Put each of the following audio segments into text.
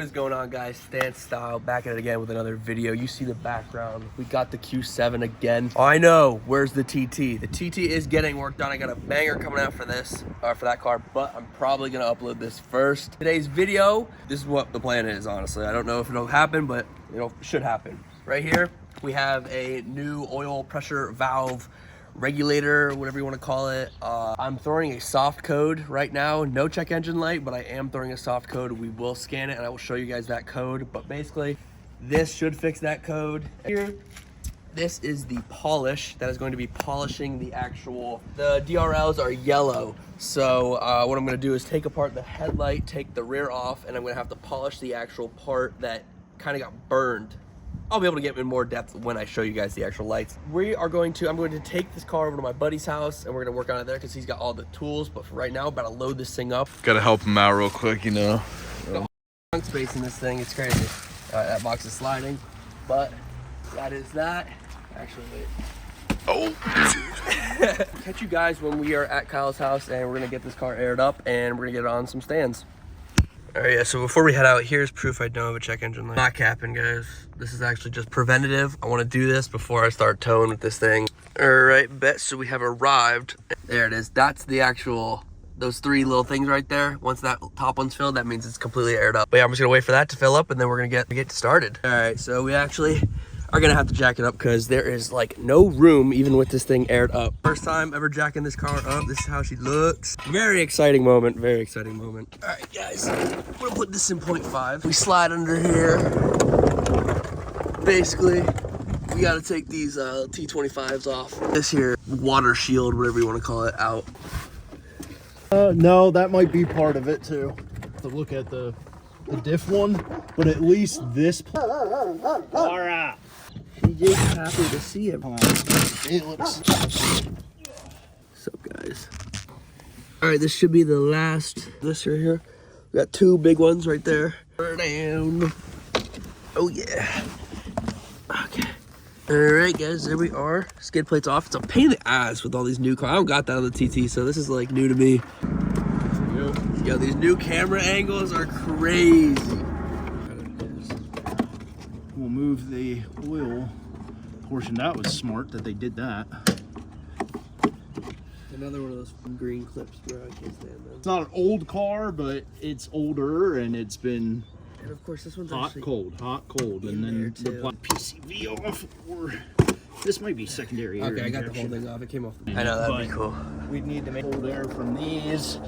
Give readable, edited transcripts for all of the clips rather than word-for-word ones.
is going on, guys? Stan Style back at it again with another video. You see the background, we got the Q7 again. I know, where's the TT? The TT is getting work done. I got a banger coming out for this, for that car, but I'm probably gonna upload this first. Today's video, this is what the plan is, honestly. I don't know if it'll happen, but it should happen. Right here, we have a new oil pressure valve regulator, whatever you want to call it. I'm throwing a soft code right now, no check engine light, but I am throwing a soft code. We will scan it and I will show you guys that code, but basically this should fix that code. Here, this is the polish that is going to be polishing the DRLs are yellow, so what I'm going to do is take apart the headlight, take the rear off, and I'm going to have to polish the actual part that kind of got burned. I'll be able to get in more depth when I show you guys the actual lights. I'm going to take this car over to my buddy's house and we're gonna work on it there because he's got all the tools, but for right now, I'm about to load this thing up. Gotta help him out real quick, you know. Got trunk space in this thing, it's crazy. That box is sliding, but that is that. Actually, wait. Oh! Catch you guys when we are at Kyle's house and we're gonna get this car aired up and we're gonna get it on some stands. All right, yeah, so before we head out, here's proof I don't have a check engine light. Not capping, guys. This is actually just preventative. I want to do this before I start towing with this thing. All right, bet, so we have arrived. There it is. That's the actual, those three little things right there. Once that top one's filled, that means it's completely aired up. But yeah, I'm just gonna wait for that to fill up and then we're gonna get started. All right, so we actually are gonna have to jack it up because there is like no room even with this thing aired up. First time ever jacking this car up. This is how she looks. Very exciting moment, very exciting moment. All right, guys, I'm gonna put this in 0.5. We slide under here. Basically, we gotta take these T25s off. This here water shield, whatever you wanna call it, out. No, that might be part of it too. To look at the diff one, but at least this. All right. DJ's happy to see him. It looks. What's up, guys? All right, this should be the last. This right here. We got two big ones right there. Down. Oh yeah. Okay. All right, guys, there we are. Skid plates off. It's a pain in the ass with all these new cars. I don't got that on the TT, so this is like new to me. Yo, these new camera angles are crazy. We'll move the oil portion. That was smart that they did that. Another one of those green clips, bro. I can't stand them. It's not an old car, but it's older and it's been and of course, this one's hot, cold, and then the PCV off. Or this might be secondary. Okay, I got the whole thing off. It came off. I know, that'd be cool. We'd need to make cold air from these.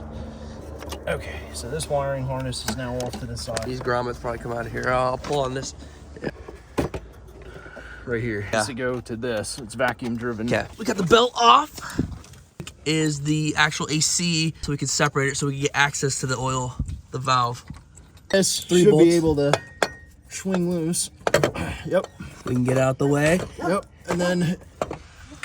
Okay, so this wiring harness is now off to the side. These grommets probably come out of here. I'll pull on this. Yeah. Right here. Yeah. To go to this. It's vacuum driven. Yeah. We got the belt off. Is the actual AC, so we can separate it so we can get access to the oil, the valve. This should be able to swing loose. Yep. We can get out the way. Yep. And then.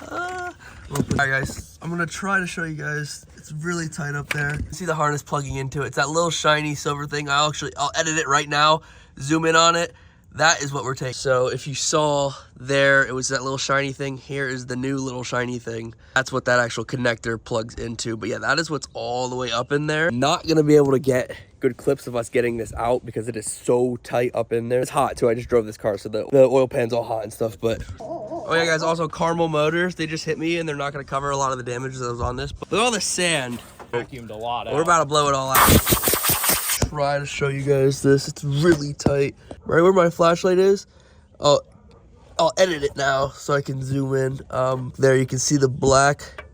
All right, guys. I'm gonna try to show you guys. It's really tight up there. You see the harness plugging into it. It's that little shiny silver thing. I'll edit it right now. Zoom in on it. That is what we're taking. So if you saw there, it was that little shiny thing. Here is the new little shiny thing. That's what that actual connector plugs into. But yeah, that is what's all the way up in there. Not gonna be able to get good clips of us getting this out because it is so tight up in there. It's hot too. I just drove this car, so the oil pan's all hot and stuff. But oh yeah, guys, also Carmel Motors, they just hit me and they're not gonna cover a lot of the damage that was on this. But with all the sand, Vacuumed a lot out. We're about to blow it all out. Try to show you guys this. It's really tight. Right where my flashlight is, I'll edit it now so I can zoom in. There you can see the black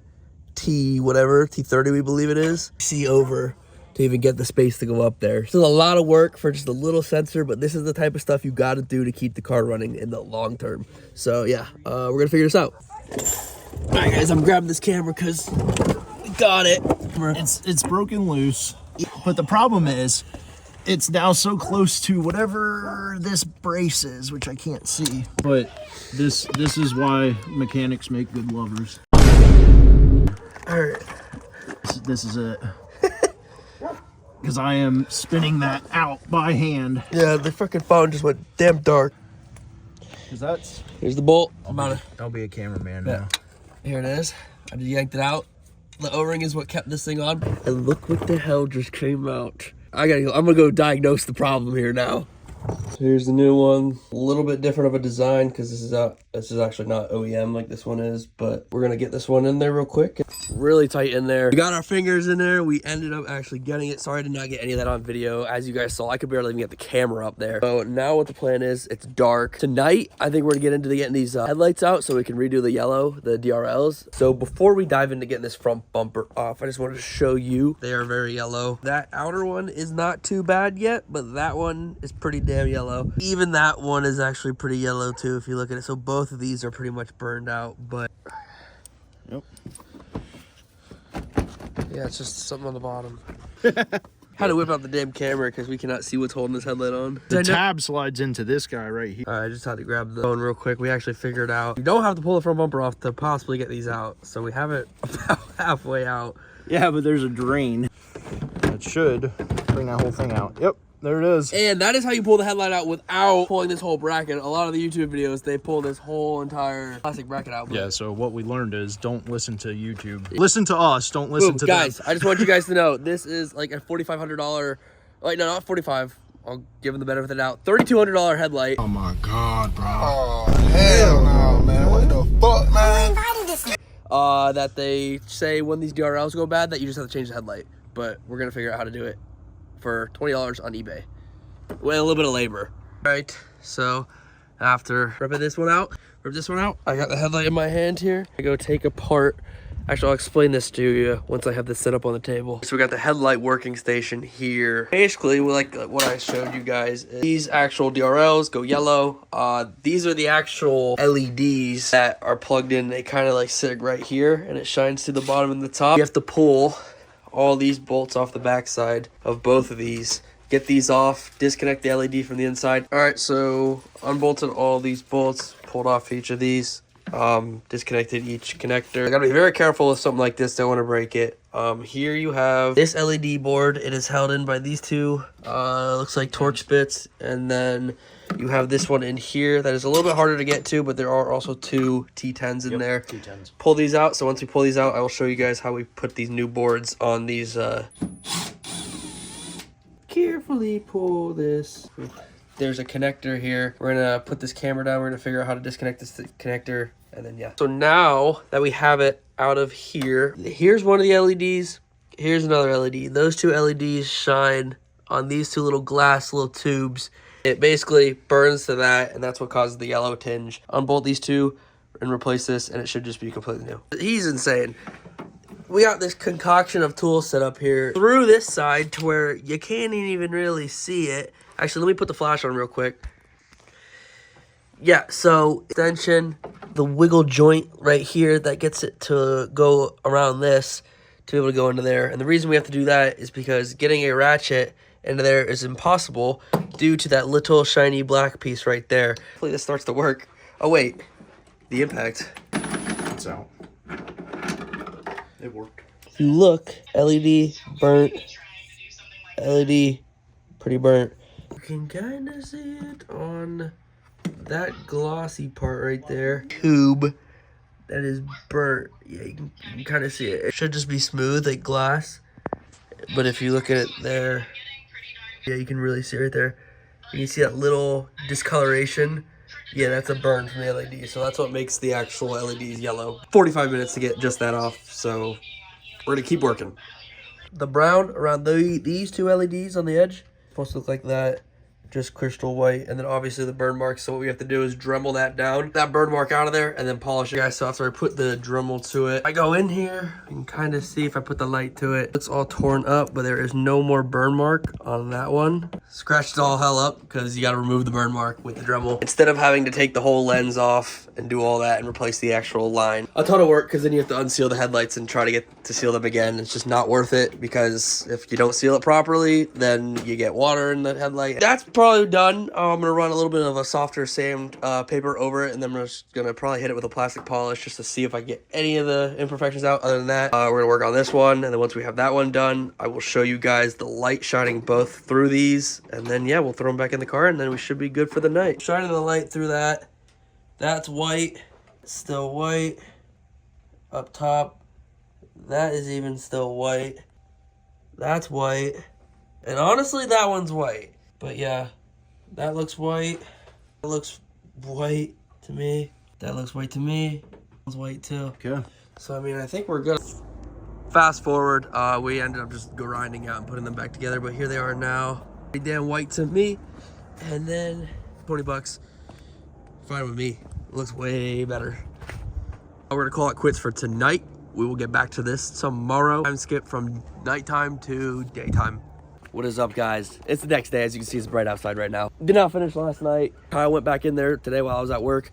T30 we believe it is. See over to even get the space to go up there. So it's a lot of work for just a little sensor, but this is the type of stuff you got to do to keep the car running in the long term. So yeah, we're gonna figure this out. All right, guys, I'm grabbing this camera because we got it. It's broken loose, but the problem is it's now so close to whatever this brace is, which I can't see. But this is why mechanics make good lovers. All right, this is it. Because I am spinning that out by hand. Yeah, the freaking phone just went damn dark. Because here's the bolt. I'll be a cameraman now. Here it is. I just yanked it out. The O-ring is what kept this thing on. And look what the hell just came out. I'm gonna go diagnose the problem here now. Here's the new one. A little bit different of a design because this is actually not OEM like this one is, but we're gonna get this one in there real quick. Really tight in there. We got our fingers in there. We ended up actually getting it. Sorry I did not get any of that on video. As you guys saw, I could barely even get the camera up there. So now what the plan is, it's dark. Tonight, I think we're gonna get into getting these headlights out so we can redo the yellow, the DRLs. So before we dive into getting this front bumper off, I just wanted to show you, they are very yellow. That outer one is not too bad yet, but that one is pretty damn yellow. Even that one is actually pretty yellow too if you look at it. So both of these are pretty much burned out, but Yep. Yeah, it's just something on the bottom. Had to whip out the damn camera because we cannot see what's holding this headlight on. The tab slides into this guy right here. All right, I just had to grab the phone real quick. We actually figured out you don't have to pull the front bumper off to possibly get these out. So we have it about halfway out. Yeah, but there's a drain. It should bring that whole thing out. Yep. There it is. And that is how you pull the headlight out without pulling this whole bracket. A lot of the YouTube videos, they pull this whole entire plastic bracket out. Yeah, so what we learned is don't listen to YouTube. Listen to us, don't listen to guys, them. I just want you guys to know, this is like a $4,500, like, no, not 45. I'll give them the benefit of the doubt. $3,200 headlight. Oh my God, bro. Oh, hell no, man. What the fuck, man? That they say when these DRLs go bad that you just have to change the headlight. But we're going to figure out how to do it for $20 on eBay with a little bit of labor. All right, so after ripping this one out, I got the headlight in my hand here. I go take apart. Actually, I'll explain this to you once I have this set up on the table. So we got the headlight working station here. Basically, like what I showed you guys, these actual DRLs go yellow. These are the actual LEDs that are plugged in. They kind of like sit right here, and it shines to the bottom and the top. You have to pull all these bolts off the backside of both of these. Get these off, disconnect the LED from the inside. All right, so unbolted all these bolts, pulled off each of these, disconnected each connector. I gotta be very careful with something like this, don't want to break it. Here you have this LED board. It is held in by these two, looks like torch bits, and then you have this one in here that is a little bit harder to get to, but there are also two T10s in there. T10s. Pull these out. So once we pull these out, I will show you guys how we put these new boards on these. Carefully pull this. There's a connector here. We're gonna put this camera down. We're gonna figure out how to disconnect this connector, and then yeah. So now that we have it out of here, here's one of the LEDs. Here's another LED. Those two LEDs shine on these two little glass little tubes. It basically burns to that, and that's what causes the yellow tinge. Unbolt these two and replace this, and it should just be completely new. He's insane. We got this concoction of tools set up here through this side to where you can't even really see it. Actually, let me put the flash on real quick. Yeah, so extension, the wiggle joint right here that gets it to go around this to be able to go into there. And the reason we have to do that is because getting a ratchet into there is impossible due to that little shiny black piece right there. Hopefully this starts to work. Oh wait, the impact. It's out. It worked. If you look, LED burnt, LED pretty burnt. You can kind of see it on that glossy part right there. Tube that is burnt. Yeah, you can kind of see it. It should just be smooth like glass. But if you look at it there, yeah, you can really see it right there. And you see that little discoloration. Yeah, that's a burn from the LED. So that's what makes the actual LEDs yellow. 45 minutes to get just that off. So we're gonna keep working. The brown around these two LEDs on the edge supposed to look like that. Just crystal white, and then obviously the burn marks. So what we have to do is Dremel that down, that burn mark out of there, and then polish it. Guys, so after I put the Dremel to it, I go in here, you can kind of see if I put the light to it. It's all torn up, but there is no more burn mark on that one. Scratched all hell up because you got to remove the burn mark with the Dremel instead of having to take the whole lens off and do all that and replace the actual line. A ton of work because then you have to unseal the headlights and try to get to seal them again. It's just not worth it because if you don't seal it properly, then you get water in the headlight. That's probably done. I'm gonna run a little bit of a softer sand paper over it, and then I'm just gonna probably hit it with a plastic polish just to see if I get any of the imperfections out. Other than that, we're gonna work on this one, and then once we have that one done, I will show you guys the light shining both through these, and then yeah, we'll throw them back in the car, and then we should be good for the night. Shining the light through that. That's white. Still white. Up top. That is even still white. That's white. And honestly, that one's white. But yeah, that looks white. That looks white to me. That looks white to me. That one's white too. Okay. So I mean, I think we're good. Fast forward, we ended up just grinding out and putting them back together, but here they are now. Pretty damn white to me. And then 20 bucks. Fine with me. It looks way better. We're gonna call it quits for tonight. We will get back to this tomorrow. Time skip from nighttime to daytime. What is up, guys? It's the next day. As you can see, it's bright outside right now. Did not finish last night. Kyle went back in there today while I was at work.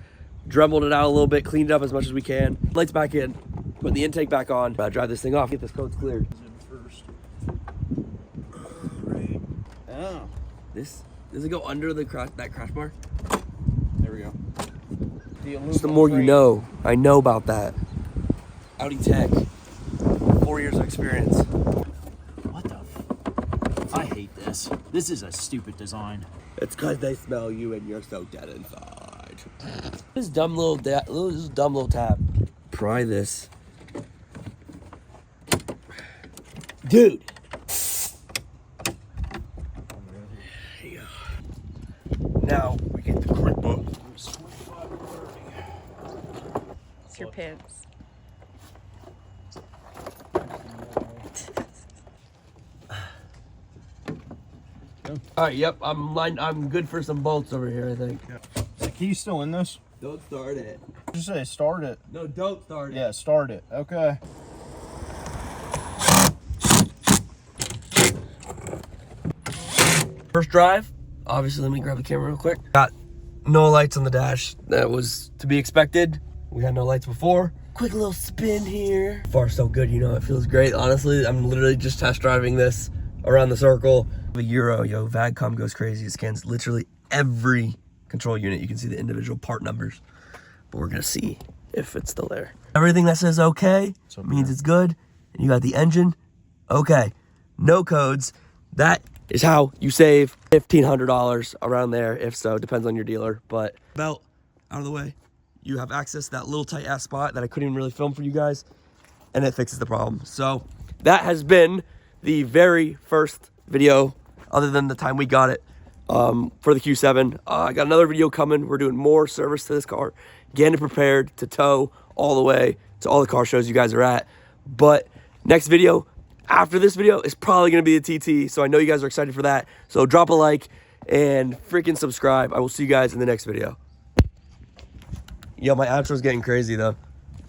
Dremeled it out a little bit, cleaned it up as much as we can. Lights back in, put the intake back on. Drive this thing off, get this coats cleared. Right. Oh. This, does it go under the that crash bar? There we go. Just the more you know. I know about that. Audi Tech. 4 years of experience. What the f? I hate this. This is a stupid design. It's because they smell you and you're so dead inside. This dumb little tab. Pry this. Dude. There you go. Now we get the grip up. It's your pants. All right, yep, I'm good for some bolts over here, I think. Is the key still in this? Don't start it. Just say start it. No, don't start it. Yeah, start it. Okay. First drive, obviously, let me grab the camera real quick. Got no lights on the dash. That was to be expected. We had no lights before. Quick little spin here. Far so good, you know, it feels great. Honestly, I'm literally just test driving this around the circle. The Euro, yo, VAGCOM goes crazy. It scans literally every control unit. You can see the individual part numbers, but we're gonna see if it's still there. Everything that says okay means it's good. And you got the engine, okay. No codes. That is how you save $1,500 around there, if so, depends on your dealer. But belt out of the way. You have access to that little tight ass spot that I couldn't even really film for you guys, and it fixes the problem. So that has been the very first video, other than the time we got it, for the Q7. I got another video coming. We're doing more service to this car, getting it prepared to tow all the way to all the car shows you guys are at. But next video, after this video, is probably gonna be the TT. So I know you guys are excited for that. So drop a like and freaking subscribe. I will see you guys in the next video. Yo, my outro's getting crazy though.